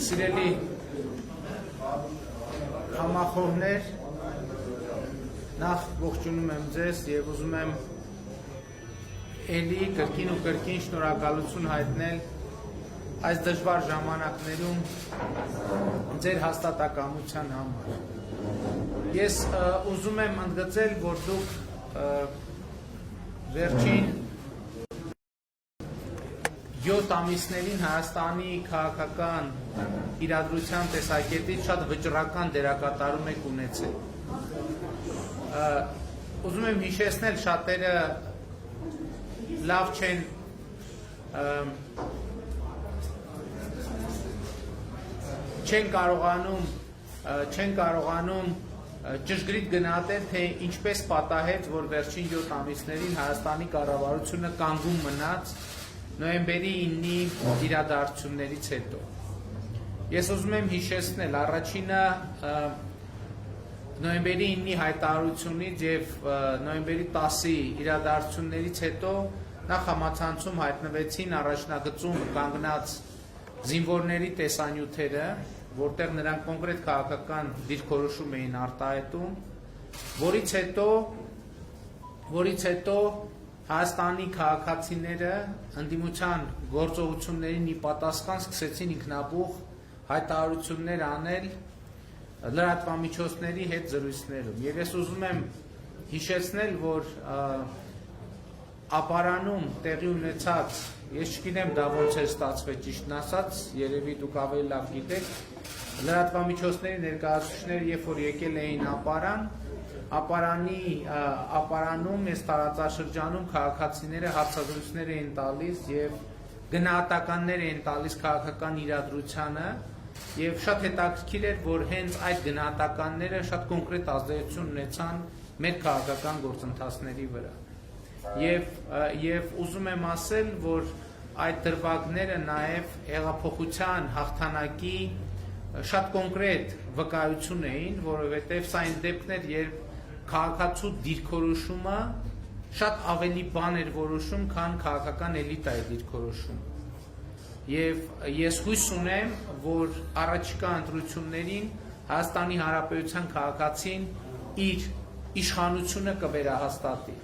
Սիրելի համախոհներ, նախ ողջունում եմ ձեզ եւ ուզում եմ էլի կրկին ու կրկին շնորհակալություն հայտնել այս դժվար ժամանակներում ձեր հաստատակամության համար։ Ես ուզում եմ ընդգծել, որ դուք վերջին 7 ամիսներին Հայաստանի քաղաքական իրադրության տեսակետից շատ վճռական դերակատարում եք ունեցել։ Ուզում եմ հիշեցնել, շատերը լավ չեն կարողանում ճշգրիտ գնահատել, թե ինչպես պատահեց, որ վերջին 7 ամիսներին Հայաստանի կառավարությունը կանգուն մնաց նոյեմբերի 9-ի իրադարձություններից հետո։ Ես ուզում եմ հիշեցնել, առաջինը նոյեմբերի 9-ի հայտարարությունից եւ նոյեմբերի 10-ի իրադարձություններից հետո նախ համացանցում հայտնվեցին առաջնագծում կանգնած զինվորների տեսանյութերը, որտեղ նրանք կոնկրետ քաղաքական դիրքորոշում էին արտահայտում, որից հետո Հայաստանի քաղաքացիները ընդդիմության գործողություններին ի պատասխան սկսեցին ինքնաբուխ հայտարարություններ անել լրատվամիջոցների հետ զրույցներում։ Եվ ես ուզում եմ հիշեցնել, որ ապարանում տեղի ունեցած, ես չգիտեմ դա ոնց էր ստացվել ճիշտն ասած, երևի դուք ավելի լավ գիտեք, լրատվամիջոցների ներկայացուցիչները երբ որ եկել էին ապարանում այս տարածաշրջանում քաղաքացիները հարցազրույցներ էին տալիս եւ գնահատականներ էին տալիս քաղաքական իրադրությանը եւ շատ հետաքրքիր էր, որ հենց այդ գնահատականները շատ կոնկրետ ազդեցություն ունեցան մեր քաղաքական գործընթացների վրա։ Եվ ուզում եմ ասել, որ այդ դրվագները նաեւ հեղափոխության հաղթանակի շատ կոնկրետ վկայություն էին, որովհետեւ սա այն դեպքն էր, երբ քաղաքացու դիրքորոշումը շատ ավելի բան էր որոշում, քան քաղաքական էլիտայի դիրքորոշումը։ Եվ ես հույս ունեմ, որ առաջիկա ընտրություններին Հայաստանի Հանրապետության քաղաքացին իր իշխանությունը կվերահաստատի։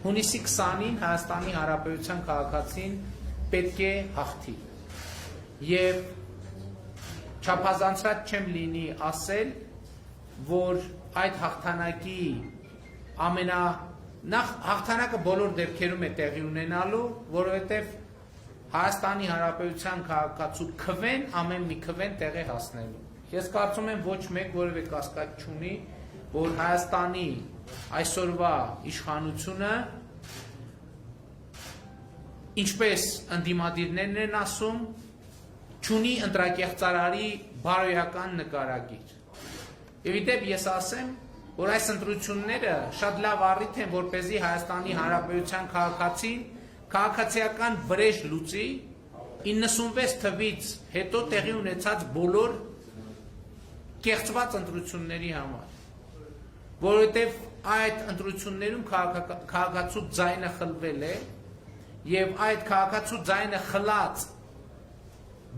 Հունիսի 20-ին Հայաստանի Հանրապետության քաղաքացին պետք է հաղթի։ Եվ չափազանցած չեմ լինի ասել, որ այդ հաղթանակի նախ հաղթանակը բոլոր դեպքերում է տեղի ունենալու, որովհետև Հայաստանի Հանրապետության քաղաքացու քվեն ամեն մի քվեն տեղ է հասնելու։ Ես կարծում եմ ոչ մեկ որևէ կասկած չունի, որ Հայաստանի այսօրվա իշխանությունը, ինչպես ընդդիմադիրներն են ասում, չունի ընտրակեղծարարի բարոյական նկարագիր։ Եվ իդեպ ես ասեմ, որ այս ընտրությունները շատ լավ առիթ են, որպեսզի Հայաստանի Հանրապետության քաղաքացին քաղաքացիական վրեժ լուծի 96 թվից հետո տեղի ունեցած բոլոր կեղծված ընտրությունների համար, որովհետև այդ ընտրություններում քաղաքացու ձայնը խլվել է եւ այդ քաղաքացու ձայնը խլած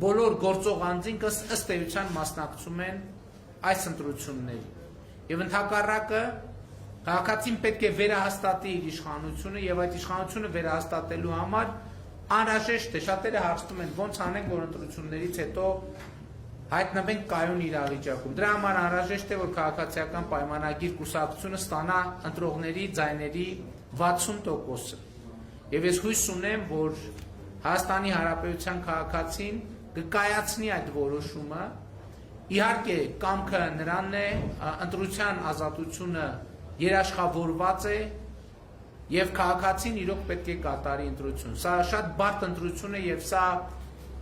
բոլոր գործող անձինք ըստ էության մասնակցում են այս ընտրությունների։ Եվ ընդհակառակը քաղաքացին պետք է վերահաստատի իր իշխանությունը եւ այդ իշխանությունը վերահաստատելու համար անհրաժեշտ է, շատերը հարցնում են ոնց անենք, որ ընտրություններից հետո հայտնվենք կայուն իրավիճակում։ Դրա համար անհրաժեշտ է, որ քաղաքացիական պայմանագիր կուսակցությունը ստանա ընտրողների ձայների 60%-ը։ Եվ ես հույս ունեմ, որ Հայաստանի Հանրապետության քաղաքացին կկայացնի այդ որոշումը։ Իհարկե կամքը նրանն է, ընտրության ազատությունը երաշխավորված է եւ քաղաքացին իրոք պետք է կատարի ընտրություն։ Սա շատ բարդ ընտրություն է եւ սա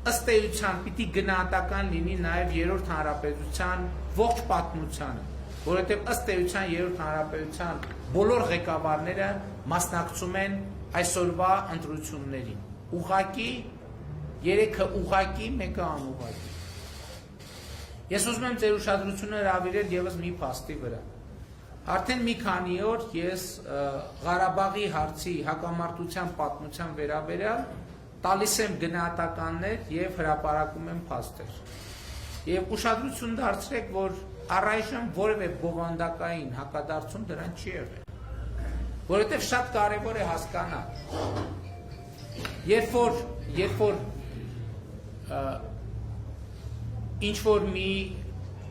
ըստ էության պիտի գնահատական լինի նաեւ երրորդ հանրապետության ողջ պատմությանը, որովհետեւ ըստ էության երրորդ հանրապետության բոլոր ղեկավարները մասնակցում են այսօրվա ընտրություններին։ Ուղղակի երեքը ուղղակի, մեկը անուղղակի։ Ես ուզում եմ ձեր ուշադրությունը հրավիրել եւս մի փաստի վրա։ Արդեն մի քանի օր ես Ղարաբաղի հարցի հակամարտության պատմության վերաբերյալ տալիս եմ գնահատականներ եւ հրապարակում եմ փաստեր։ Եվ ուշադրություն դարձրեք, որ առայժմ որևէ բովանդակային հակադարձում դրան չի եղել։ Որովհետեւ շատ կարեւոր է հասկանալ, երբ որ ինչ որ մի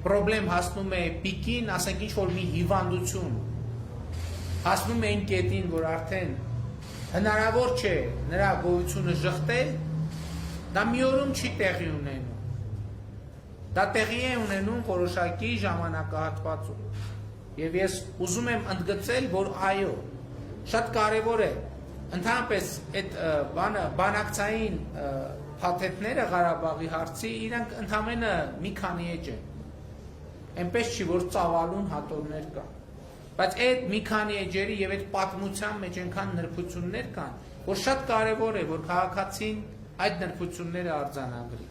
պրոբլեմ հասնում է պիկին, ասենք ինչ որ մի հիվանդություն հասնում է այն կետին, որ արդեն հնարավոր չէ նրա գոյությունը շղթել, դա մի օրում չի տեղի ունենում։ Դա տեղի է ունենում որոշակի ժամանակահատվածում։ Եվ ես ուզում եմ ընդգծել, որ այո, շատ կարևոր է ընդհանրապես այդ բանակցային փաթեթները Ղարաբաղի հարցի իրանք ընդամենը մի քանի էջ են։ Այնպես չի, որ ծավալուն հատորներ կան։ Բայց այդ մի քանի էջերի եւ այդ պատմության մեջ այնքան նրբություններ կան, որ շատ կարեւոր է, որ քաղաքացին այդ նրբությունները արձանագրի։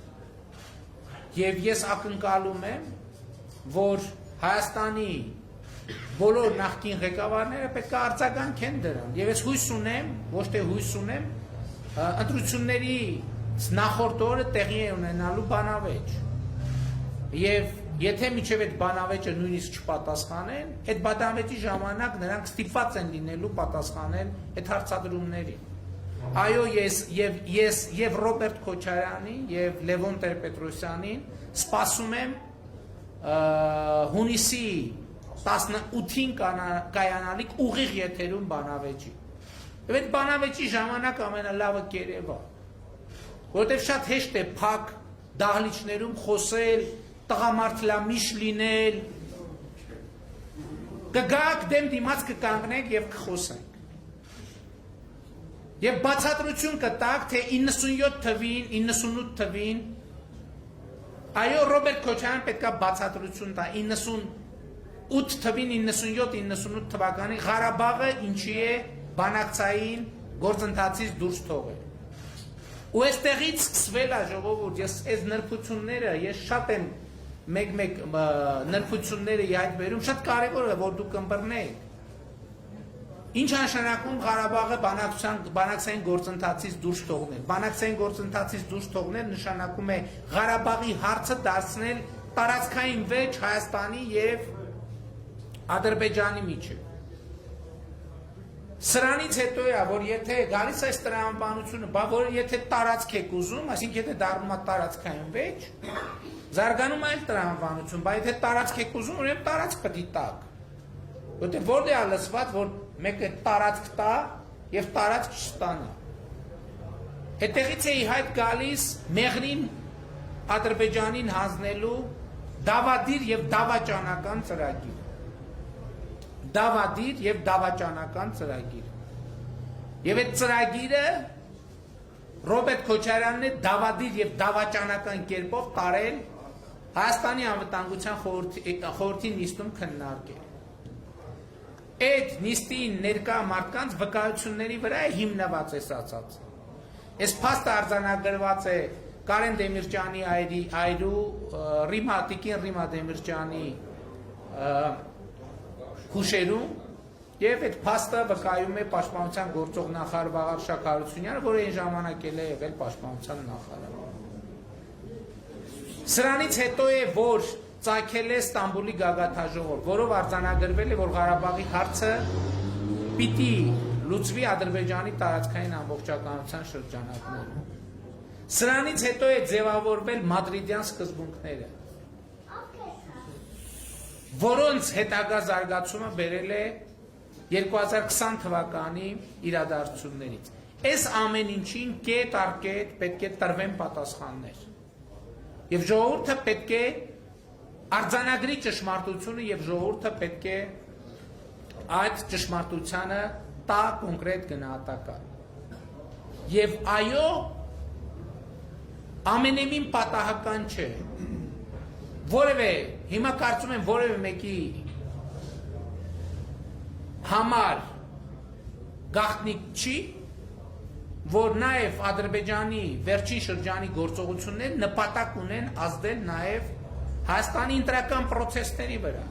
Եվ ես ակնկալում եմ, որ Հայաստանի բոլոր նախկին ղեկավարները պետք է արձագանքեն դրան։ Եվ ես հույս ունեմ, ոչ թե հույս ունեմ, ընտրությունների նախորդ օրը տեղի է ունենալու բանավեճ։ Եվ եթե միջև այդ բանավեճը նույնիսկ չպատասխանեն, այդ բանավեճի ժամանակ նրանք ստիպված են լինելու պատասխանել այդ հարցադրումներին։ Այո, ես եւ Ռոբերտ Քոչարյանին եւ Լևոն Տեր-Պետրոսյանին սպասում եմ հունիսի 18-ին կայանալիք ուղիղ եթերում բանավեճի։ Եվ այդ բանավեճի ժամանակ ամենալավը կերևա, որովհետեւ շատ հեշտ է փակ դահլիճներում խոսել, տղամարդլամիշ լինել, կգաք դեմ դիմաց կկանգնենք եւ կխոսենք։ Եվ բացատրություն կտակ, թե 97 թվին, 98 թվին, այո, Ռոբերտ Քոչարյան պետքա բացատրություն տա 98 թվին, 97-98 թվականին Ղարաբաղը ինչի է բանակցային գործընթացից դուրս թողել։ Ու այստեղից սկսվել է ժողովուրդ, ես այս նրբությունները, ես շատ եմ մեկ նրբությունները իհայտ վերում, շատ կարևոր է, որ դուք ըմբռնեք։ Ինչ նշանակում Ղարաբաղը բանակցային գործընթացից դուրս թողնել։ Բանակցային գործընթացից դուրս թողնել նշանակում է Ղարաբաղի հարցը դարձնել տարածքային վեճ Հայաստանի եւ Ադրբեջանի միջեւ։ Սրանից հետո է, որ եթե գալիս է տրամաբանությունը, որ եթե տարածք եք ուզում, այսինքն եթե դառնում է տարածքային վեճ, զարգանում է այլ տրամաբանություն, բայց եթե տարածք եք ուզում, ուրեմն տարածք պետք է տաք։ Որտեղ որտեղ է լսված, որ մեկը տարածք տա եւ տարածք չստանա։ Այդտեղից է իհայտ գալիս Մեղրին Ադրբեջանին հանձնելու դավադիր եւ դավաճանական ծրագիր։ Դավադիր եւ դավաճանական ծրագիր։ Եվ այդ ծրագիրը Ռոբերտ Քոչարյանն է դավադիր եւ դավաճանական կերպով տարել Հայաստանի անվտանգության խորհրդի նիստում քննարկել։ Այդ նիստին ներկա մարդկանց վկայությունների վրա է հիմնված այս ասածը։ Այս փաստը արձանագրված է Կարեն Դեմիրճյանի այրու Տիկին Ռիմա Դեմիրճյանի հուշերում եւ այդ փաստը վկայում է պաշտպանության գործող նախարար Վաղարշակ Հարությունյանը, որը այն ժամանակ էլ է եղել պաշտպանության նախարար։ Սրանից հետո է, որ ծագել է Ստամբուլի գագաթաժողով, որով արձանագրվել է, որ Ղարաբաղի հարցը պիտի լուծվի Ադրբեջանի տարածքային ամբողջականության շրջանակներում։ Սրանից հետո է ձևավորվել Մադրիդյան սկզբունքները, որոնց հետագա զարգացումը բերել է 2020 թվականի իրադարձություններից։ Այս ամեն ինչին կետ առ կետ պետք է տրվեն պատասխաններ։ Եվ ժողովուրդը պետք է արձանագրի ճշմարտությունը եւ ժողովուրդը պետք է այդ ճշմարտությանը տա կոնկրետ գնահատական։ Եվ այո, ամենեմին պատահական չէ։ Որևէ, հիմա կարծում եմ որևէ մեկի համար գաղտնիք չի, որ նաև Ադրբեջանի վերջին շրջանի գործողություններ նպատակ ունեն ազդել նաև Հայաստանի ընտրական պրոցեսների վրա։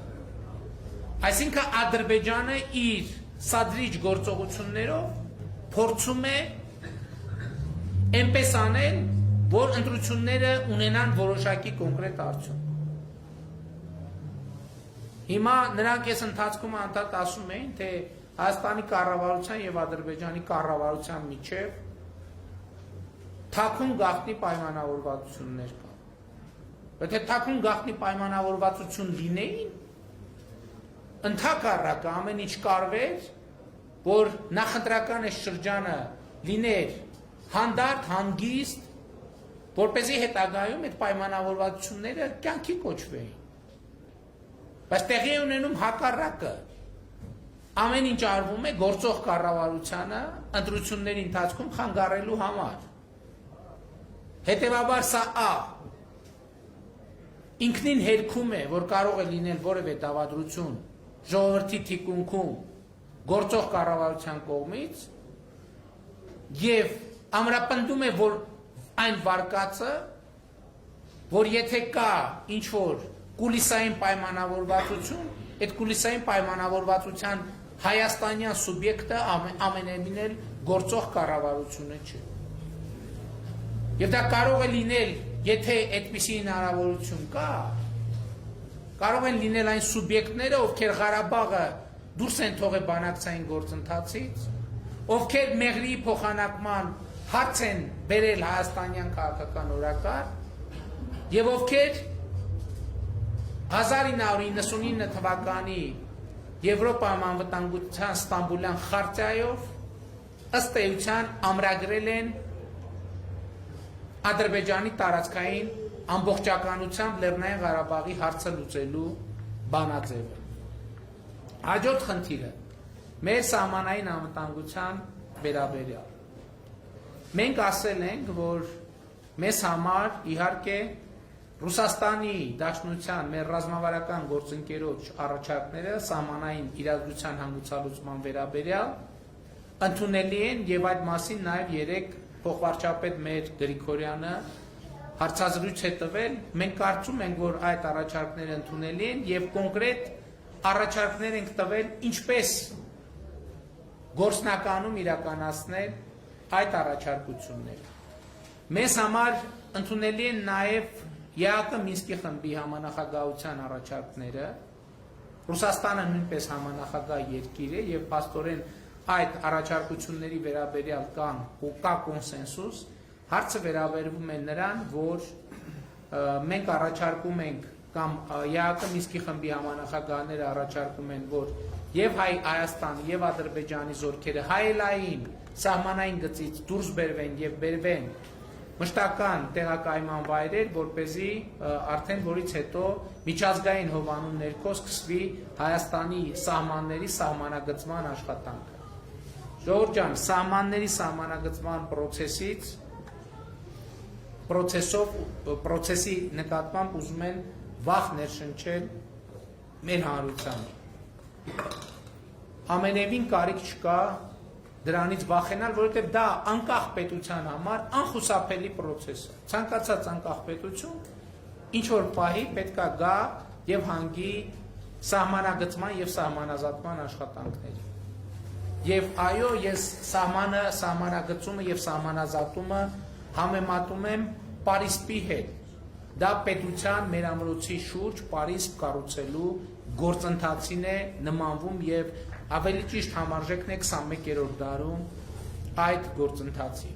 Այսինքն Ադրբեջանը իր սադրիչ գործողություններով փորձում է այնպես անել, որ ընտրությունները ունենան որոշակի կոնկրետ արդյունք։ Հիմա նրանք այս ընթացքում անդադար ասում էին, թե Հայաստանի կառավարության եւ Ադրբեջանի կառավարության միջև թաքուն գաղտնի պայմանավորվածություններ կան։ Եթե թաքուն գաղտնի պայմանավորվածություն լինեին, ընդհակառակը ամեն ինչ կարվեր, որ նախընտրական այս շրջանը լիներ հանդարտ, հանգիստ, որպեսզի հետագայում այդ պայմանավորվածությունները կյանքի կոչվեին։ Բայց տեղի է ունենում հակառակը։ Ամեն ինչ արվում է գործող կառավարությանը ընտրությունների ընթացքում խանգարելու համար։ Հետևաբար սա ինքնին հերքում է, որ կարող է լինել որևէ դավադրություն ժողովրդի թիկունքում գործող կառավարության կողմից եւ ամրապնդում է, որ այն վարկածը, որ եթե կա ինչ-որ կուլիսային պայմանավորվածություն, այդ կուլիսային պայմանավորվածության հայաստանյան սուբյեկտը ամենևին էլ գործող կառավարությունը չէ։ Եվ դա կարող է լինել, եթե այդպիսի հնարավորություն կա, կարող են լինել այն սուբյեկտները, ովքեր Ղարաբաղը դուրս են թողել բանակցային գործընթացից, ովքեր Մեղրիի փոխանակման հարց են բերել հայաստանյան քաղաքական օրակարգ, եւ ովքեր 1999 թվականի Եվրոպայում անվտանգության Ստամբուլյան խարտիայով ըստ էության ամրագրել են Ադրբեջանի տարածքային ամբողջականությամբ Լեռնային Ղարաբաղի հարցը լուծելու բանաձևը։ Հաջորդ խնդիրը մեր սահմանային անվտանգության վերաբերյալ։ Մենք ասել ենք, որ մեզ համար իհարկե Ռուսաստանի Դաշնության մեր ռազմավարական գործընկերոջ առաջարկները սահմանային իրադրության հանգուցալուծման վերաբերյալ ընդունելի են եւ այդ մասին նաեւ երեք փոխվարչապետ մեր Գրիգորյանը հարցազրույց է տվել։ Մենք կարծում ենք, որ այդ առաջարկները ընդունելի են եւ կոնկրետ առաջարկներ ենք տվել ինչպես գործնականում իրականացնել այդ առաջարկությունները։ Մեզ համար ընդունելի են նաեւ ԵԱԿ Մինսկի խմբի համանախագահության առաջարկները, Ռուսաստանը նույնպես համանախագահ երկիր է եւ փաստորեն այդ առաջարկությունների վերաբերյալ կա կոնսենսուս, հարցը վերաբերվում է նրան, որ մենք առաջարկում ենք կամ ԵԱԿ Մինսկի խմբի համանախագահները առաջարկում են, որ եւ Հայաստանի եւ Ադրբեջանի զորքերը հայելային սահմանային գծից դուրս բերվեն եւ բերվեն մշտական տեղակայման վայրեր, որպեսզի արդեն որից հետո միջազգային հովանու ներքո սկսվի Հայաստանի սահմանների սահմանագծման աշխատանքը։ Ժողովուրդ ջան, սահմանների սահմանագծման պրոցեսի նկատմամբ ուզում են վախ ներշնչել մեր հանրությանը։ Ամենևին կարիք չկա դրանից վախենալ, որովհետև դա անկախ պետության համար անխուսափելի պրոցես է։ Ցանկացած անկախ պետություն ինչ որ պահի պետքա գա եւ հանգի սահմանագծման եւ սահմանազատման աշխատանքների։ Եվ այո, ես սահմանագծումը եւ սահմանազատումը համեմատում եմ Պարիսպի հետ։ Դա պետության մեր ամրոցի շուրջ Պարիսպ կառուցելու գործընթացին է նմանվում եւ ավելի ճիշտ համարժեքն է 21-րդ դարում այդ գործընթացի։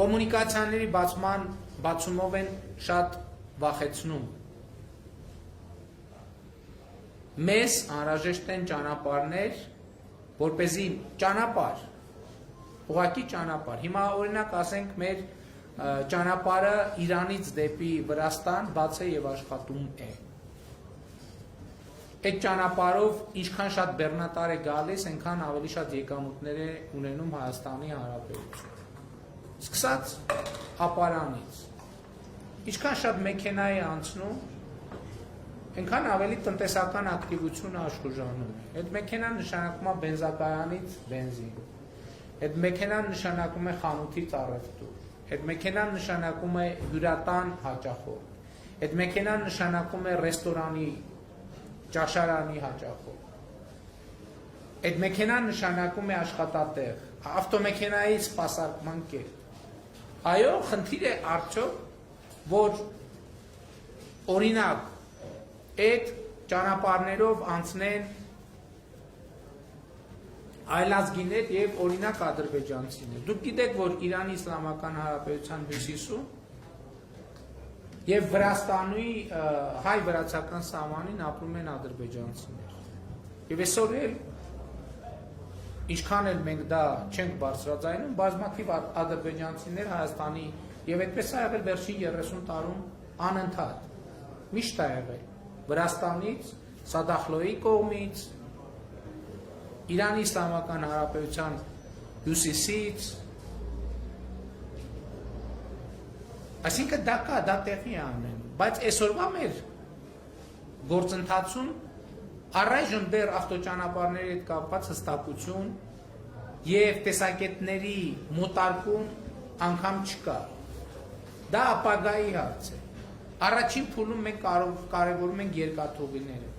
Կոմունիկացիաների բացումով են շատ վախեցնում։ Մեզ անհրաժեշտ են ճանապարհներ, որպեսզի ճանապարհ, ուղղակի ճանապարհ։ Հիմա օրինակ ասենք մեր ճանապարհը Իրանից դեպի Վրաստան բաց է եւ աշխատում է։ Այդ ճանապարհով ինչքան շատ բեռնատար է գալիս, այնքան ավելի շատ եկամուտներ է ունենում Հայաստանի Հանրապետությունը։ Սկսած ապարանից, ինչքան շատ մեքենա է անցնում, այնքան ավելի տնտեսական ակտիվությունը աշխուժանում է։ Այդ մեքենան նշանակում է բենզակայանից բենզին։ Այդ մեքենան նշանակում է խանութից առևտուր։ Այդ մեքենան նշանակում է հյուրատան հաճախորդ։ Այդ մեքենան նշանակում է ռեստորանի ճաշարանի հաճախով։ Այդ մեքենան նշանակում է աշխատատեղ, ավտոմեքենայի սպասարկման կետ։ Այո, խնդիր է արդյոք, որ օրինակ այդ ճանապարհներով անցնեն այլազգիներ եւ օրինակ ադրբեջանցիներ։ Դուք գիտեք, որ Իրանի Իսլամական Հանրապետության հյուսիսում եւ Վրաստանի հայ-վրացական սահմանին ապրում են ադրբեջանցիներ։ Եվ այսօր էլ ինչքան էլ մենք դա չենք բարձրաձայնում, բազմաթիվ ադրբեջանցիներ Հայաստանի եւ այդպես է եղել վերջին 30 տարում անընդհատ։ Միշտ է եղել Վրաստանից, Սադախլոյի կողմից, Իրանի Իսլամական Հանրապետության հյուսիսից, այսինքն դա կա, դա տեղի է ունենում, բայց այսօրվա մեր գործընթացում առայժմ դեռ ավտոճանապարհների հետ կապված հստակություն եւ տեսակետների մոտարկում անգամ չկա։ Դա ապագայի հարց է։ Առաջին փուլում մենք կարևորում ենք երկաթուղիները։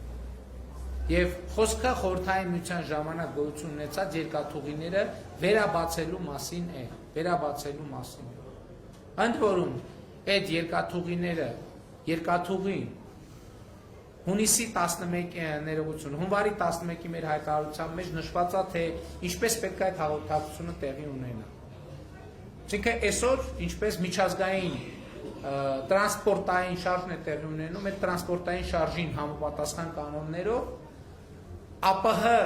Եվ խոսքը խորհրդային միության ժամանակ գոյություն ունեցած երկաթուղիները վերաբացելու մասին է, վերաբացելու մասին։ Ընդ որում, այդ երկաթուղիները, երկաթուղին հունիսի 11 ներողություն, հունվարի 11-ի մեր հայտարարության մեջ նշված է, թե ինչպես պետք է այդ հաղորդակցությունը տեղի ունենա։ Այսինքն այսօր ինչպես միջազգային տրանսպորտային շարժն է տեղի ունենում, այդ տրանսպորտային շարժին համապատասխան կանոններով ԱՊՀ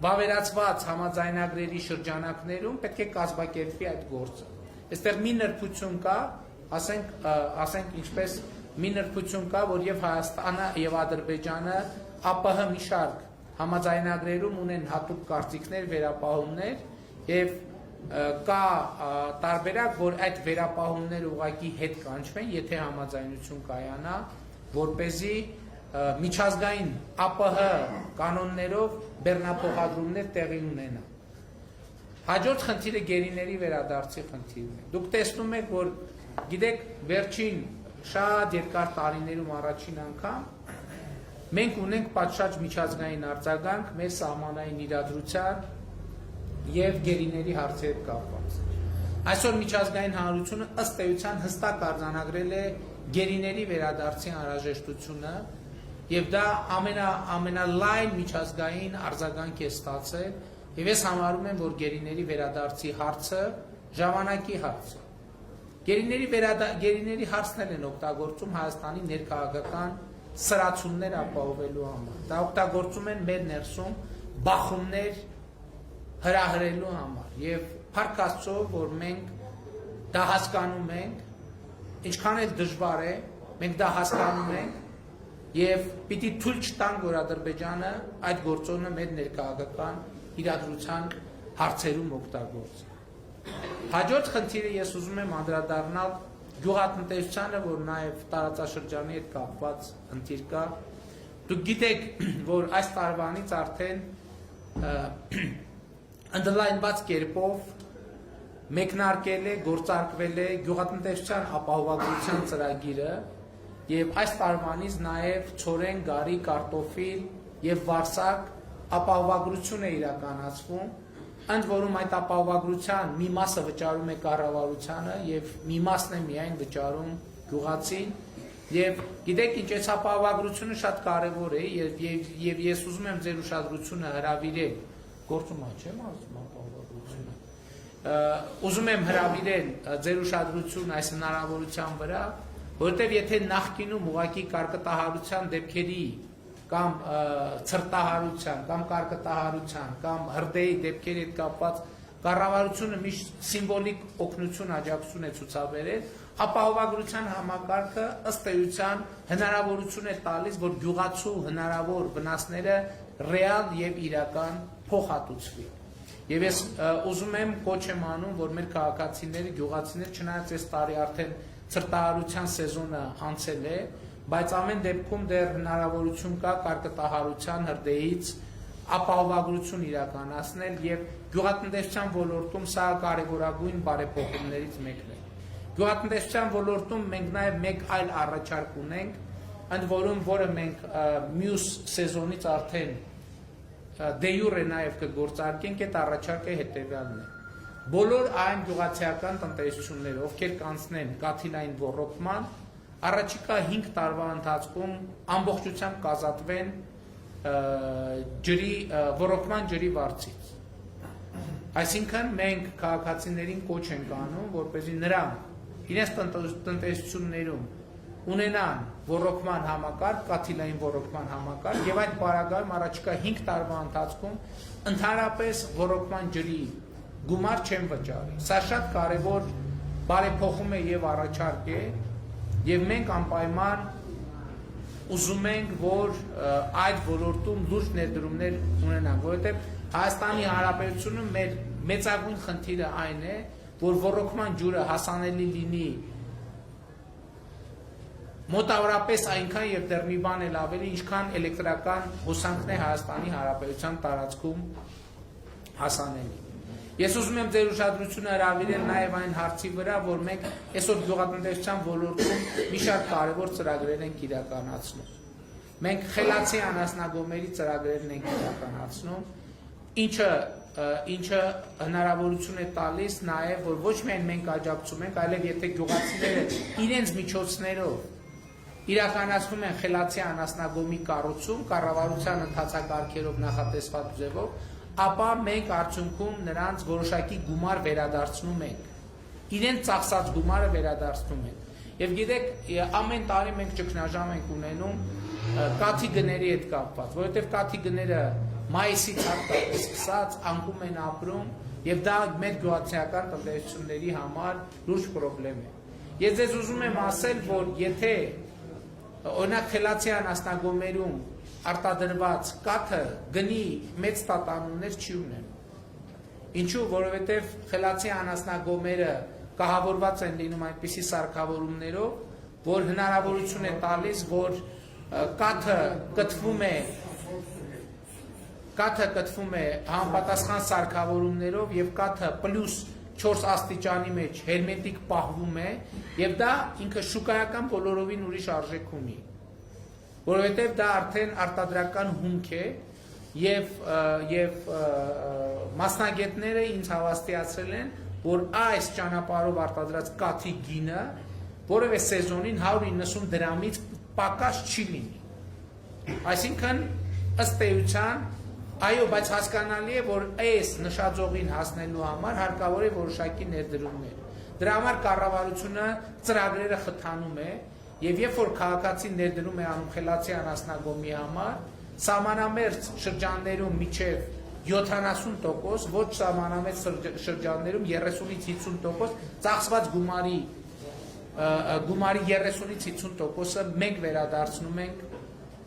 վավերացված համաձայնագրերի շրջանակներում պետք է կազմակերպվի այդ գործը։ Այստեղ մի նրբություն կա, ասենք ինչպես մի նրբություն կա, որ եւ Հայաստանը եւ Ադրբեջանը ԱՊՀ մի շարք համաձայնագրերում ունեն հատուկ կարծիքներ, վերապահումներ եւ կա տարբերակ, որ այդ վերապահումները ուղղակի հետ կանչվեն, եթե համաձայնություն կայանա, որպեսզի միջազգային ԱՊՀ կանոններով բեռնափոխադրումներ տեղի ունենան։ Հաջորդ խնդիրը գերիների վերադարձի խնդիրն է։ Դուք տեսնում եք, որ գիտեք, վերջին շատ երկար տարիներում առաջին անգամ մենք ունենք պատշաճ միջազգային արձագանք մեր սահմանային իրադրության եւ գերիների հարցի հետ կապված։ Այսօր միջազգային հանրությունը ըստ էության հստակ արձանագրել է գերիների վերադարձի անհրաժեշտությունը եւ դա ամենալայն միջազգային արձագանք է ստացել եւ ես համարում եմ, որ գերիների վերադարձի հարցը ժամանակի հարց է։ Գերիների հարցն են օգտագործում Հայաստանի ներքաղաքական սրացումներ ապահովելու համար։ Դա օգտագործում են մեր ներսում բախումներ հրահրելու համար եւ փառք Աստծո, որ մենք դա հասկանում ենք, ինչքան էլ դժվար է, մենք դա հասկանում ենք եւ պիտի թույլ չտանք, որ Ադրբեջանը այդ գործոնը մեր ներքաղաքական իրադրության հարցերում օգտագործի։ Հաջորդ խնդիրը ես ուզում եմ անդրադառնալ գյուղատնտեսությանը, որ նաեւ տարածաշրջանի հետ կապված խնդիր կա։ Դուք գիտեք, որ այս տարվանից արդեն ընդլայնված կերպով մեկնարկել է, գործարկվել է գյուղատնտեսության ապահովագրության ծրագիրը եւ այս տարվանից նաեւ ցորեն, գարի, կարտոֆիլ եւ վարսակ ապահովագրություն է իրականացվում, ընդ որում այդ ապահովագրության մի մասը վճարում է կառավարությանը եւ մի մասն է միայն վճարում գյուղացին եւ գիտեք ինչ, այս ապահովագրությունը շատ կարեւոր է եւ ես ուզում եմ ձեր ուշադրությունը հրավիրել գործում չեմ ասում ապահովագրությունը ուզում եմ հրավիրել ձեր ուշադրությունը այս հնարավորության վրա, որովհետեւ եթե նախկինում ուղղակի կարկտահարության դեպքերի կամ ցրտահարության կամ կարկտահարության կամ հրդեհի դեպքերի հետ կապված կառավարությունը միշտ սիմվոլիկ օգնություն աջակցություն է ցուցաբերել, ապահովագրության համակարգը ըստ էության հնարավորություն է տալիս, որ գյուղացու հնարավոր վնասները ռեալ եւ իրական փոխհատուցվի։ Եվ ես ուզում եմ կոչ եմ անում, որ մեր քաղաքացիները, գյուղացիները, չնայած այս տարի արդեն ցրտահարության սեզոնը անցել է, բայց ամեն դեպքում դեռ հնարավորություն կա կարկտահարության հրդեհից ապահովագրություն իրականացնել եւ գյուղատնտեսության ոլորտում սա կարևորագույն բարեփոխումներից մեկն է։ Գյուղատնտեսության ոլորտում մենք նաեւ մեկ այլ առաջարկ ունենք, ընդ որում որը մենք մյուս սեզոնից արդեն դե յուրե նաև կգործարկենք, այդ առաջարկը հետևյալն է։ Բոլոր այն գյուղացիական տնտեսությունները, ովքեր կանցնեն կաթիլային ոռոգման, առաջիկա 5 տարվա ընթացքում ամբողջությամբ կազատվեն ոռոգման ջրի վարձից։ Այսինքն մենք քաղաքացիներին կոչ ենք անում, որպեսզի նրանք իրենց տնտեսություններում ունենան ոռոգման համակարգ, կաթիլային ոռոգման համակարգ եւ այդ պարագայում առաջիկա 5 տարվա ընթացքում ընդհանրապես ոռոգման ջրի գումար չեն վճարի։ Սա շատ կարևոր բարեփոխում է եւ առաջարկ է եւ մենք անպայման ուզում ենք, որ այդ ոլորտում լուրջ ներդրումներ ունենանք, որովհետեւ Հայաստանի Հանրապետությունում մեր մեծագույն խնդիրը այն է, որ ոռոգման ջուրը հասանելի լինի մոտավորապես այնքան եւ դեռ մի բան էլ ավելի, ինչքան էլեկտրական հոսանքն է Հայաստանի Հանրապետության տարածքում հասանելի։ Ես ուզում եմ ձեր ուշադրությունը հրավիրել նաև այն հարցի վրա, որ մենք այսօր գյուղատնտեսության ոլորտում մի շարք կարևոր ծրագրեր ենք իրականացնում։ Մենք խելացի անասնագոմերի ծրագրերն ենք իրականացնում, ինչը հնարավորություն է տալիս նաև, որ ոչ միայն մենք աջակցում ենք, այլև եթե գյուղացիները իրենց միջոցներով իրականացնում են խելացի անասնագոմի կառուցում, կառավարության ընթացակարգերով նախատեսված ձևով, ապա մենք արդյունքում նրանց որոշակի գումար վերադարձնում ենք, իրենց ծախսած գումարը վերադարձնում ենք։ Եվ գիտեք, ամեն տարի մենք ճգնաժամ ենք ունենում կաթի գների հետ կապված, որովհետև կաթի գները մայիսից հատկապես սկսած անկում են ապրում եւ դա մեր գյուղացիական տնտեսությունների համար լուրջ խնդրեմ է։ Ես ձեզ ուզում եմ ասել, որ եթե օրինակ խելացի անասնագոմերում արտադրված կաթը գնի մեծ տատանումներ չի ունենում։ Ինչու, որովհետև խելացի անասնագոմերը կահավորված են լինում այնպիսի սարքավորումներով, որ հնարավորություն է տալիս, որ կաթը կտվում է համապատասխան սարքավորումներով եւ կաթը պլյուս 4 աստիճանի մեջ հերմետիկ պահվում է եւ դա ինքը շուկայական բոլորովին ուրիշ արժեք ունի, որովհետեւ դա արդեն արտադրական հումք է եւ մասնագետները ինձ հավաստիացրել են, որ այս ճանապարհով արտադրած կաթի գինը որևէ սեզոնին 190 դրամից պակաս չի լինի։ Այսինքն ըստ էության այո, բայց հասկանալի է, որ այս նշաձողին հասնելու համար հարկավոր է որոշակի ներդրումներ։ Դրա համար կառավարությունը ծրագրերը խթանում է եւ երբ որ քաղաքացին ներդրում է անում խելացի անասնագոմի համար, սահմանամերձ շրջաններում միջև 70%, ոչ սահմանամերձ շրջաններում 30-ից 50% ծախսված գումարի 30-ից 50%-ը մենք վերադարձնում ենք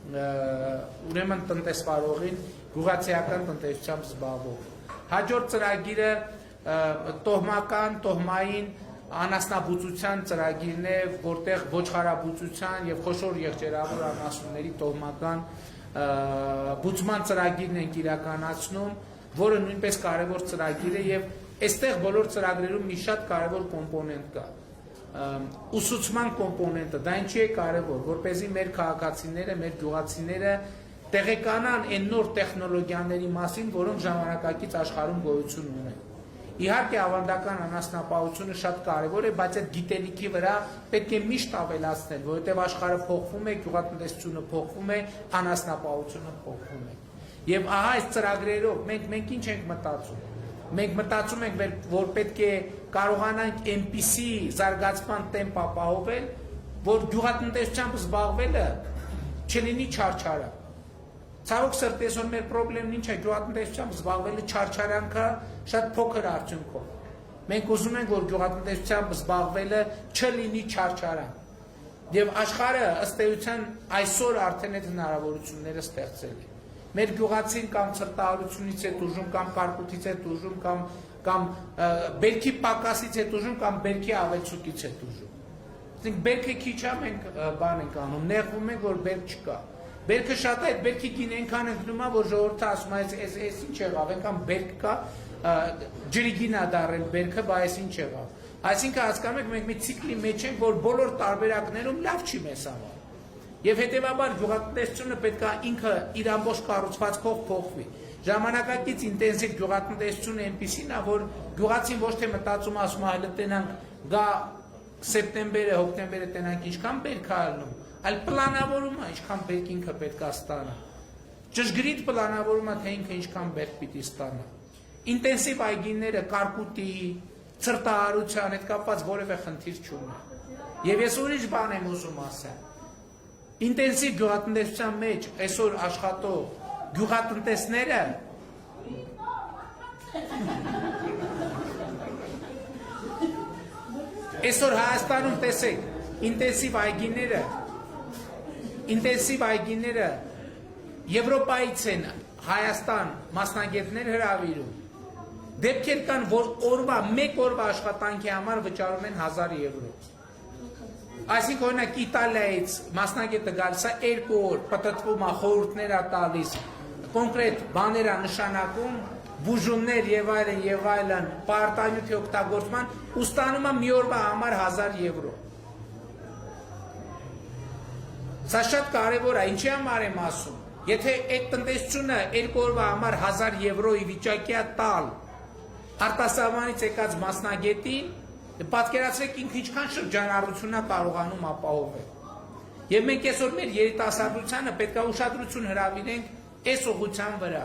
ուրեմն տնտեսվարողին, գյուղացիական տնտեսությամբ զբաղվող։ Հաջորդ ծրագիրը տոհմային անասնաբուծության ծրագիրն է, որտեղ ոչխարաբուծության եւ խոշոր եղջերավոր անասունների տոհմական բուծման ծրագիրն ենք իրականացնում, որը նույնպես կարևոր ծրագիր է եւ այստեղ բոլոր ծրագրերում մի շատ կարևոր կոմպոնենտ կա։ Ուսուցման կոմպոնենտը, դա ինչի է կարևոր, որպեսզի մեր քաղաքացիները, մեր գյուղացիները տեղեկանան այն նոր տեխնոլոգիաների մասին, որոնք ժամանակակից աշխարհում գոյություն ունեն։ Իհարկե ավանդական անասնապահությունը շատ կարևոր է, բայց այդ գիտելիքի վրա պետք է միշտ ավելացնել, որովհետև աշխարհը փոխվում է, գյուղատնտեսությունը փոխվում է, անասնապահությունը փոխվում է։ Եվ ահա այս ծրագրերով մենք ինչ ենք մտածում։ Մենք մտածում ենք, որ պետք է կարողանանք այնպիսի զարգացման տեմպ ապահովել, որ գյուղատնտեսությամբ զբաղվելը չլինի չարչարանք։ Ցավոք սրտի այսօր մեր խնդիրն ինչ է, գյուղատնտեսությամբ զբաղվելը չարչարանքը շատ փոքր արդյունքով։ Մենք ուզում ենք, որ գյուղատնտեսությամբ զբաղվելը չլինի չարչարանք։ Եվ աշխարհը ըստ էության այսօր արդեն այդ հնարավորությունները ստեղծել է։ Մեր գյուղացին կամ ցրտահարությունից է տուժում, կամ կարկուտից է տուժում, կամ բերքի պակասից է տուժում, կամ բերքի ավելցուկից է տուժում։ Այսինքն բերքը քիչ է, մենք բան ենք անում, նեղվում ենք, որ բերք չկա։ Բերքը շատ է, այդ բերքի գինը այնքան ընկնում է, որ ժողովուրդը ասում է, այս ինչ եղավ, այնքան բերք կա, ջրի գինա դարել բերքը, բա այս ինչ եղավ։ Այսինքն հասկանում եք, մենք մի ցիկլի մեջ ենք, որ բոլոր տարբերակներում լավ չի մեզ համար։ Եվ հետևաբար գյուղատնտեսությունը պետք է ինքը իր ամբողջ կառուցվածքով փոխվի։ Ժամանակակից ինտենսիվ գյուղատնտեսությունը այնպեսին է, որ գյուղացին ոչ թե մտածում ասում է հələ տենանք գա սեպտեմբերը, հոկտեմբերը տենանք ինչքան բերք է ալնում, այլ պլանավորում է ինչքան բերք ինքը պետք է ստանա։ Ճշգրիտ պլանավորում է թե ինքը ինչքան բերք պիտի ստանա։ Ինտենսիվ այգիները կարկուտի, ցրտահարության հետ կապված որևէ խնդիր չունի։ Եվ ես ուրիշ բան եմ ուզում ասել։ Ինտենսիվ գյուղատնտեսության մեջ այսօր աշխատող գյուղատնտեսները այսօր Հայաստանում տեսեք ինտենսիվ այգիները Եվրոպայից են Հայաստան մասնագետներ հրավիրում։ Դեպքեր կան, որ մեկ օրվա աշխատանքի համար վճարում են 1000 եվրո։ Այսինքն օրինակ Իտալիայից մասնագետը գալիս է 2 օր, պտտվում է, խորհուրդներ է տալիս, կոնկրետ բաներ է նշանակում, բուժումներ եւ այլն, պարտանյութի օգտագործման, ու ստանում է մի օրվա համար 1000 եվրո։ Սա շատ կարևոր է, ինչի համար եմ ասում։ Եթե այդ տնտեսությունը 2 օրվա համար 1000 եվրոյի վիճակի է տալ արտասահմանից եկած մասնագետին, պատկերացրեք ինքը ինչքան շրջանառություն է կարողանում ապահովել։ Եվ մենք այսօր մեր երիտասարդությանը պետք է ուշադրություն հրավիրենք այս ուղղության վրա,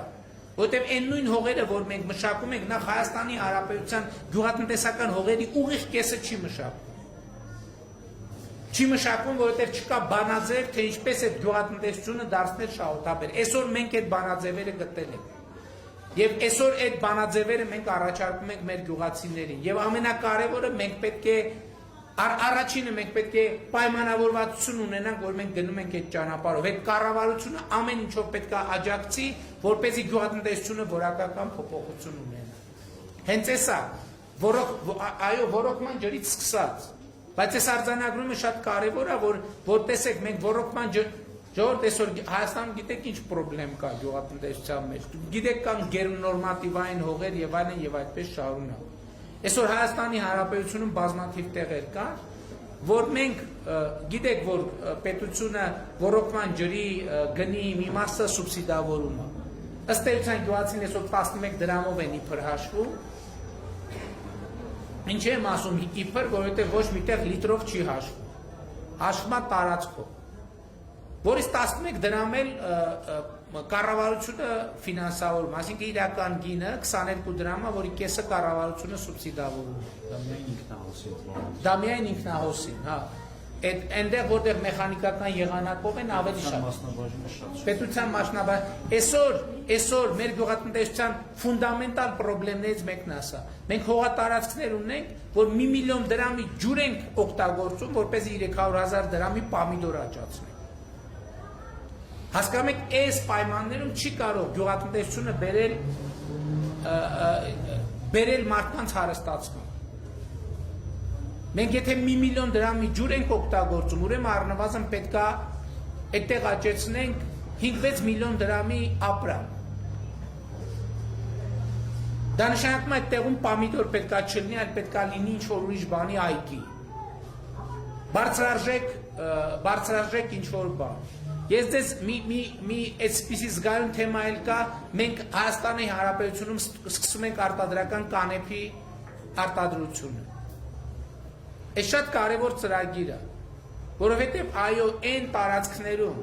որտեղ այն նույն հողերը, որ մենք մշակում ենք, նախ Հայաստանի Հանրապետության գյուղատնտեսական հողերի ուղիղ կեսը չի մշակում։ Չի մշակում, որովհետև չկա բանաձև, թե ինչպես այդ գյուղատնտեսությունը դարձնել շահութաբեր։ Այսօր մենք այդ բանաձևերը գտել ենք։ Եվ այսօր այդ բանաձևերը մենք առաջարկում ենք մեր գյուղացիներին։ Եվ ամենակարևորը մենք պետք է առաջինը մենք պետք է պայմանավորվածություն ունենանք, որ մենք գնում ենք այդ ճանապարհով։ Այդ կառավարությունը ամեն ինչով պետք է աջակցի, որպեսզի գյուղատնտեսությունը որակական փոփոխություն ունենա։ Հենց էսա, ոռոգման ջրից սկսած։ Բայց այս արձանագրումը շատ կարևոր է, որ տեսեք մենք ոռոգման Ժողովուրդ այսօր Հայաստանում գիտեք ինչ պրոբլեմ կա գյուղատնտեսության մեջ։ Գիտեք կան գերնորմատիվային հողեր եւ այդպես շարունակ։ Այսօր Հայաստանի Հանրապետությունում բազմաթիվ տեղեր կան, որ մենք գիտեք, որ պետությունը ոռոգման ջրի գնի մի մասը սուբսիդավորում է։ Ըստ էության գյուղացին այսօր 11 դրամով են իբր հաշվում։ Ինչ եմ ասում իբր, որովհետեւ ոչ միտեղ լիտրով չի հաշվում։ Հաշվում է տարածքով։ Որից 11 դրամ էլ կառավարությունը ֆինանսավորում, այսինքն իրական գինը 22 դրամ է, որի կեսը կառավարությունը սուբսիդավորում է։ Դա միայն ինքնահոսին, հա։ Այնտեղ որտեղ մեխանիկական եղանակով են ավելի շատ։ Պետության մասնաբաժին։ Այսօր մեր գյուղատնտեսության ֆունդամենտալ խնդիրներից մեկն է սա։ Մենք հողատարածքներ ունենք, որ 1 միլիոն դրամի ջուր ենք օգտագործում, որպեսզի 300,000 դրամի պամիդոր աճացնենք։ Հասկանում եք, այս պայմաններում չի կարող գյուղատնտեսությունը բերել մարդկանց հարստացման։ Մենք եթե 1 միլիոն դրամի ջուր ենք օգտագործում, ուրեմն առնվազն պետք է այդտեղ աճեցնենք 5-6 միլիոն դրամի ապրանք։ Դա նշանակում է այդտեղում պամիդոր պետք է չլինի, այլ պետք է լինի ինչ-որ ուրիշ բանի այգի։ Բարձրարժեք ինչ-որ բան։ Ես ձեզ մի այսպիսի զգայուն թեմա էլ կա, մենք Հայաստանի Հանրապետությունում սկսում ենք արտադրական կանեփի արտադրությունը։ Այս շատ կարևոր ծրագիր է, որովհետև այո, այն տարածքներում,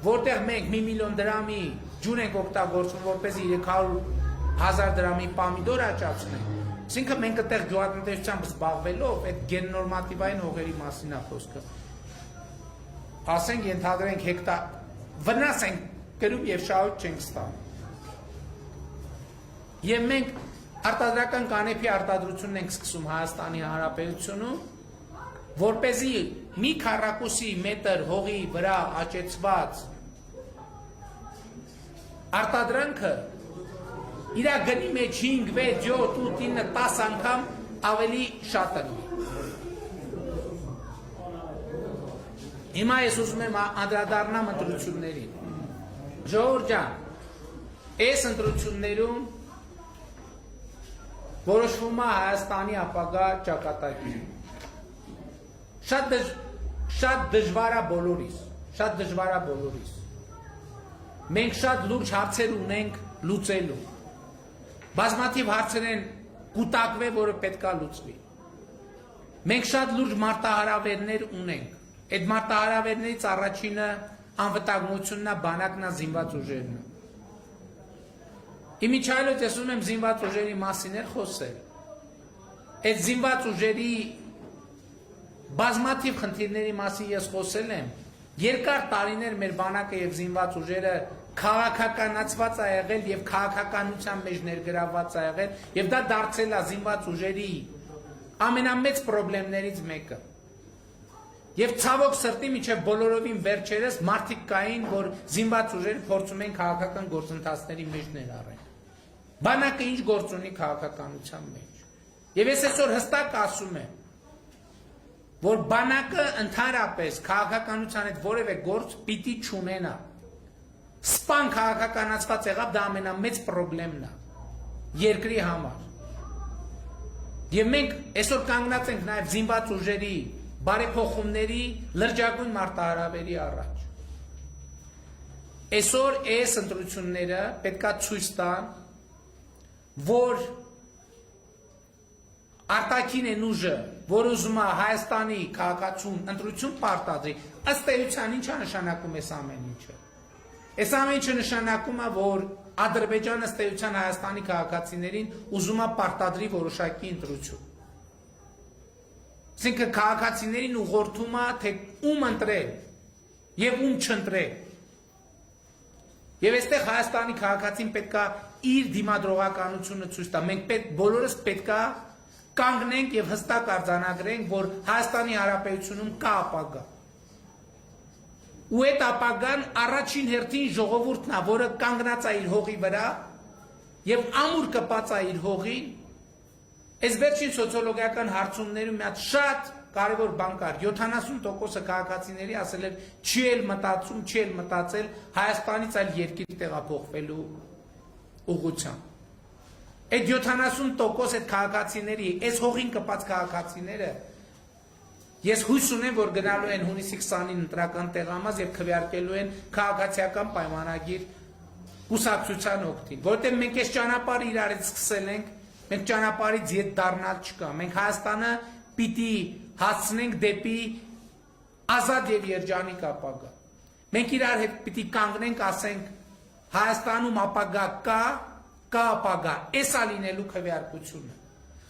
որտեղ մենք 1 միլիոն դրամի ջուր ենք օգտագործում, որպեսզի 300,000 դրամի պամիդոր աճացնենք, այսինքն մենք այդտեղ գյուղատնտեսությամբ զբաղվելով այդ գեննորմատիվային հողերի մասին է խոսքը։ Ասենք ենթադրենք հեկտար վնաս ենք կրում եւ շահույթ չենք ստանում։ Եվ մենք արտադրական կանեփի արտադրությունն ենք սկսում Հայաստանի Հանրապետությունում, որպեսզի մի քառակուսի մետր հողի վրա աճեցված արտադրանքը իր գնի մեջ 5, 6, 7, 8, 9, 10 անգամ ավելի շատ լինի։ Հիմա ես ուզում եմ անդրադառնամ ընտրություններին։ Ժողովուրդ ջան, այս ընտրություններում որոշվում է Հայաստանի ապագա ճակատագիրը։ Շատ դժվար է բոլորիս, շատ դժվար է բոլորիս։ Մենք շատ լուրջ հարցեր ունենք լուծելու։ Բազմաթիվ հարցեր են կուտակվել, որը պետք է լուծվի։ Մենք շատ լուրջ մարտահրավերներ ունենք։ Այդ մարտահրավերներից առաջինը անվտանգությունն է, բանակն է, զինված ուժերն է։ Իմիջայլոց ես ուզում եմ զինված ուժերի մասին խոսել։ Այդ զինված ուժերի բազմաթիվ խնդիրների մասին ես խոսել եմ։ Երկար տարիներ մեր բանակը եւ զինված ուժերը քաղաքականացված է եղել եւ քաղաքականության մեջ ներգրավված է եղել եւ դա դարձել է զինված ուժերի ամենամեծ խնդիրներից մեկը։ Եվ ցավոք սրտի միջև բոլորովին վերջերս մարդիկ կային, որ զինված ուժերը փորձում են քաղաքական գործընթացների մեջ ներառել։ Բանակը ինչ գործ ունի քաղաքականության մեջ։ Եվ ես այսօր հստակ ասում եմ, որ բանակը ընդհանրապես քաղաքականության հետ որևէ գործ պիտի չունենա։ Սպան քաղաքականացված եղավ, դա ամենամեծ խնդիրն է երկրի համար։ Եվ մենք այսօր կանգնած ենք նաև զինված ուժերի բարեփոխումների լրջագույն մարտահրավերի առաջ։ Այսօր այս ընտրությունները պետքա ցույց տան, որ արտաքին են ուժը, որ ուզում է Հայաստանի քաղաքացուն ընտրություն պարտադրի, ըստ էության ինչ է նշանակում այս ամեն ինչը։ Այս ամեն ինչը նշանակում է, որ Ադրբեջանը ըստ էության Հայաստանի քաղաքացիներին ուզում է պարտադրի որոշակի ընտրություն։ Այսինքն քաղաքացիներին ուղղորդում է, թե ում ընտրել եւ ում չընտրել։ Եվ այստեղ Հայաստանի քաղաքացին պետքա իր դիմադրողականությունը ցույց տա։ Մենք բոլորս պետքա կանգնենք եւ հստակ արձանագրենք, որ Հայաստանի Հանրապետությունում կա ապագա։ Ու այդ ապագան առաջին հերթին ժողովուրդն է, որը կանգնած է իր հողի վրա եւ ամուր կպած է իր հողին։ Այս վերջին սոցիոլոգիական հարցումներում մի հատ շատ կարևոր բան կար, 70%-ը քաղաքացիների ասել էր չի էլ մտածում, չի էլ մտածել Հայաստանից այլ երկիր տեղափոխվելու ուղղությամբ։ Այդ 70% այդ քաղաքացիների, այս հողին կպած քաղաքացիները ես հույս ունեմ, որ գնալու են հունիսի 20-ին ընտրական տեղամաս եւ քվեարկելու են քաղաքացիական պայմանագիր կուսակցության օգտին, որովհետեւ մենք այս ճանապարհը իրարից սկսել ենք, մենք ճանապարհից ետ դառնալ չկա։ Մենք Հայաստանը պիտի հասցնենք դեպի ազատ եւ երջանիկ ապագա։ Մենք իրար հետ պիտի կանգնենք, ասենք Հայաստանում ապագա կա ապագա, էսա լինելու քվեարկությունը,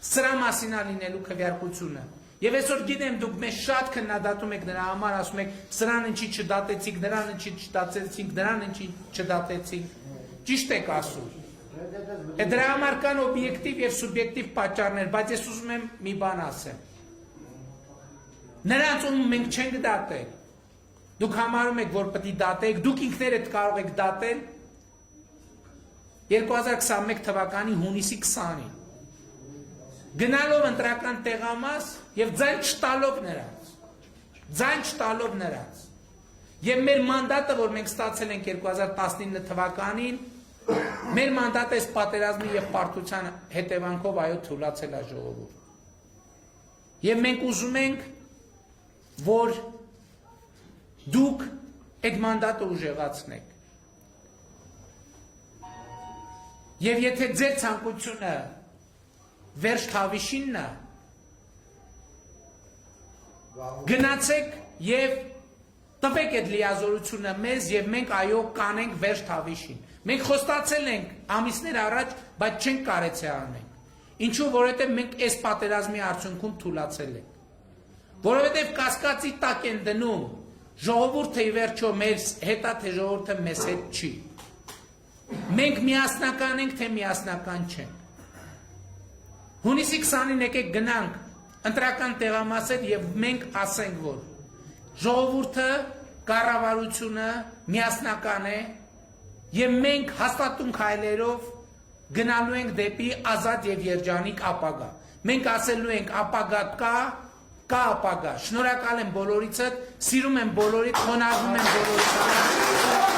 սրա մասին է լինելու քվեարկությունը։ Եվ այսօր գիտեմ դուք մեզ շատ քննադատում եք նրա համար, ասում եք սրան ինչի չդատեցիք, նրան ինչի չդատեցիք, նրան ինչի չդատեցիք։ Ճիշտ եք ասում։ Դրա համար կան օբյեկտիվ եւ սուբյեկտիվ պատճառներ, բայց ես ուզում եմ մի բան ասեմ։ Նրանց ում մենք չենք դատել։ Դուք համարում եք, որ պետք է դատեք, դուք ինքներդ կարող եք դատել 2021 թվականի հունիսի 20-ին։ Գնալով ընտրական տեղամաս եւ ձայն չտալով նրանց։ Եվ մեր մանդատը, որ մենք ստացել ենք 2019 թվականին, մեր մանդատը այս պատերազմի եւ պարտության հետևանքով այո թույլացել է ժողովուրդ։ Եվ մենք ուզում ենք, որ դուք այդ մանդատը ուժեղացնեք։ Եվ եթե ձեր ցանկությունը վերջ թավիշինն է, գնացեք եւ տվեք այդ լիազորությունը մեզ եւ մենք այո կանենք վերջ թավիշին։ Մենք խոստացել ենք ամիսներ առաջ, բայց չենք կարեցի անենք։ Ինչու, որովհետեւ մենք այս պատերազմի արդյունքում թուլացել ենք։ Որովհետեւ կասկածի տակ են դնում ժողովուրդը ի վերջո մեր հետ է, թե ժողովուրդը մեզ հետ չի։ Մենք միասնական ենք, թե միասնական չենք։ Հունիսի 20-ին եկեք գնանք ընտրական տեղամասեր եւ մենք ասենք, որ ժողովուրդը, կառավարությունը միասնական է եւ մենք հաստատուն քայլերով գնալու ենք դեպի ազատ եւ երջանիկ ապագա։ Մենք ասելու ենք ապագա կա ապագա։ Շնորհակալ եմ բոլորիցդ, սիրում եմ բոլորիդ, խոնարհվում եմ բոլորիդ։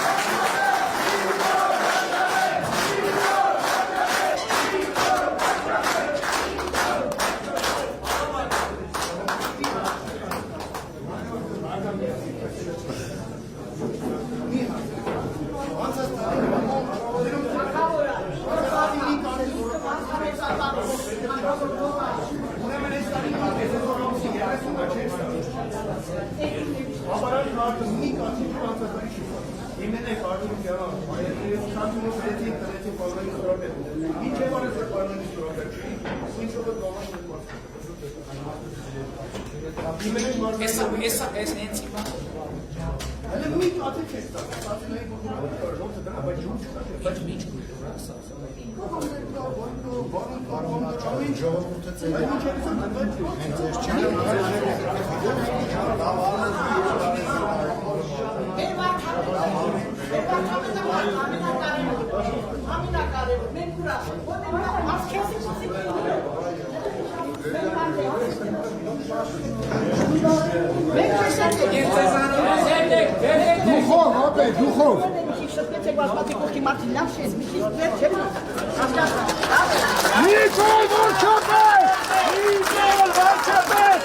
Essa é em cima. Duchov, opet, Duchov. Nikol Vorčapet! Nikol Vorčapet!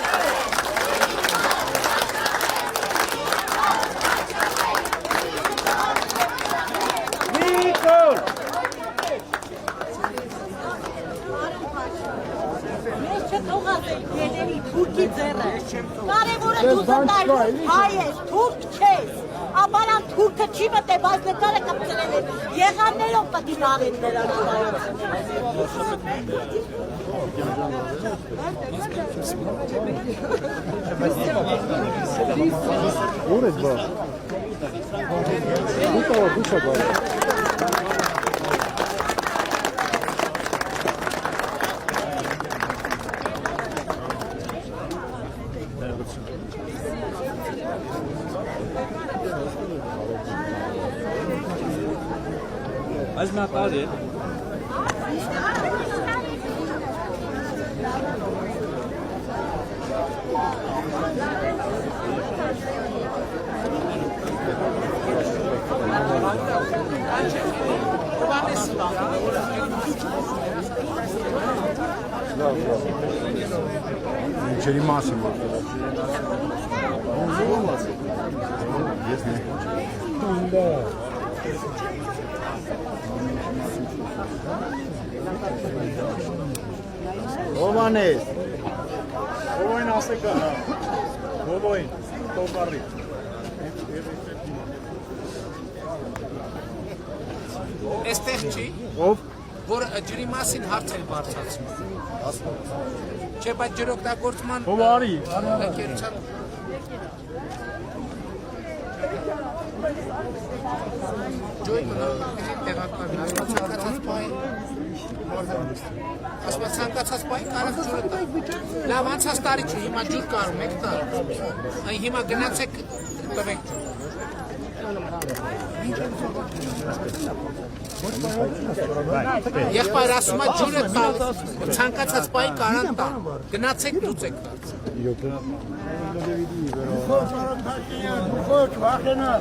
Nikol! Թուրքի ձեռը, կարևորը դու զնդայր, հայ ես, թուրք չես, ապարան թուրքը չի մտե, բայց նկարը կպցրել է, եղաններով պտի նարեն նրան Ուր ես բա? Ուտավա դուշա բա։ Այս նա տարի Ինչերի մասին որ։ Ես նե։ Դա։ Ովանես։ Ովոյն ասեկա, հա։ Ովոյն, տոկարի։ Այստեղ չի, Ով։ որ ջրի մասին հարց են բարձրացնում։ Չէ, բայց ջրօգտագործման Ով արի։ ընկերության Ցանկացած պահի կարող ջուրը տա։ Լավ, անցած տարի չէ, հիմա ջուր կարում եք տա։ Հիմա գնացեք տվեք ջուր։ Եղբայր ասում է ջուրը տալ, ցանկացած պահի կարան տա։ Գնացեք դուծեք տա։ Դուխով վախենա։